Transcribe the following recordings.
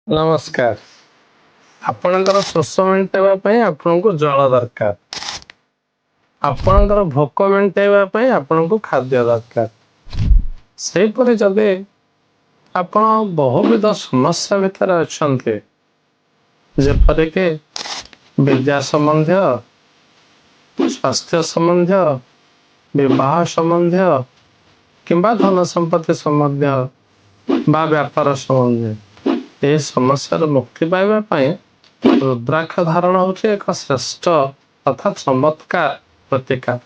ନମସ୍କାର। ଆପଣଙ୍କର ଶୋଷ ମେଣ୍ଟାଇବା ପାଇଁ ଆପଣଙ୍କୁ ଜଳ ଦରକାର। ଆପଣଙ୍କର ଭୋକ ମେଣ୍ଟାଇବା ପାଇଁ ଆପଣଙ୍କୁ ଖାଦ୍ୟ ଦରକାର। ସେହିପରି ଯଦି ଆପଣ ବହୁବିଧ ସମସ୍ୟା ଭିତରେ ଅଛନ୍ତି, ଯେପରିକି ବିଦ୍ୟା ସମ୍ବନ୍ଧୀୟ, ସ୍ୱାସ୍ଥ୍ୟ ସମ୍ବନ୍ଧୀୟ, ବିବାହ ସମ୍ବନ୍ଧୀୟ କିମ୍ବା ଧନ ସମ୍ପତ୍ତି ସମ୍ବନ୍ଧୀୟ ବା ବ୍ୟାପାର ସମ୍ବନ୍ଧୀୟ, ଏହି ସମସ୍ୟାରୁ ମୁକ୍ତି ପାଇବା ପାଇଁ ରୁଦ୍ରାକ୍ଷ ଧାରଣ ହେଉଛି ଏକ ଶ୍ରେଷ୍ଠ ତଥା ଚମତ୍କାର ପ୍ରତିକାର।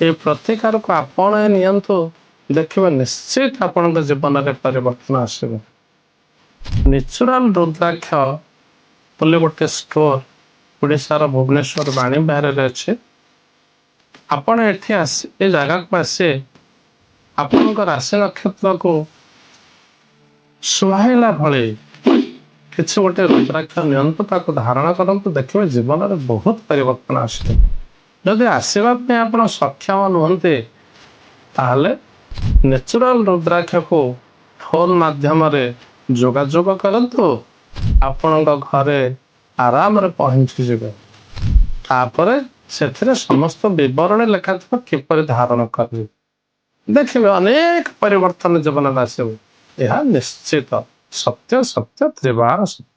ଏହି ପ୍ରତିକାରକୁ ଆପଣେଇ ନିଅନ୍ତୁ, ଦେଖିବେ ନିଶ୍ଚିତ ଆପଣଙ୍କ ଜୀବନରେ ପରିବର୍ତ୍ତନ ଆସିବ। ନ୍ୟାଚୁରାଲ ରୁଦ୍ରାକ୍ଷ ବୋଲି ଗୋଟେ ଷ୍ଟୋର ଓଡ଼ିଶାର ଭୁବନେଶ୍ୱର ବାଣୀ ବିହାରରେ ଅଛି। ଆପଣ ଏଠି ଆସି ଏ ଜାଗାକୁ ଆସି ଆପଣଙ୍କ ରାଶି ନକ୍ଷତ୍ରକୁ ସୁହାଇଲା ଭଳି କିଛି ଗୋଟେ ରୁଦ୍ରାକ୍ଷ ନିଅନ୍ତୁ, ତାକୁ ଧାରଣ କରନ୍ତୁ, ଦେଖିବେ ଜୀବନରେ ବହୁତ ପରିବର୍ତ୍ତନ ଆସିବ। ଯଦି ଆସିବା ପାଇଁ ଆପଣ ସକ୍ଷମ ନୁହନ୍ତି, ତାହେଲେ ନ୍ୟାଚୁରାଲ ରୁଦ୍ରାକ୍ଷକୁ ଫୋନ ମାଧ୍ୟମରେ ଯୋଗାଯୋଗ କରନ୍ତୁ, ଆପଣଙ୍କ ଘରେ ଆରାମରେ ପହଞ୍ଚିଯିବେ। ତାପରେ ସେଥିରେ ସମସ୍ତ ବିବରଣୀ ଲେଖାଥିବ କିପରି ଧାରଣ କରିବେ, ଦେଖିବେ ଅନେକ ପରିବର୍ତ୍ତନ ଜୀବନରେ ଆସିବ। ଏହା ନିଶ୍ଚିତ, ସତ୍ୟ ସତ୍ୟ ତ୍ରିବାର ସତ୍ୟ।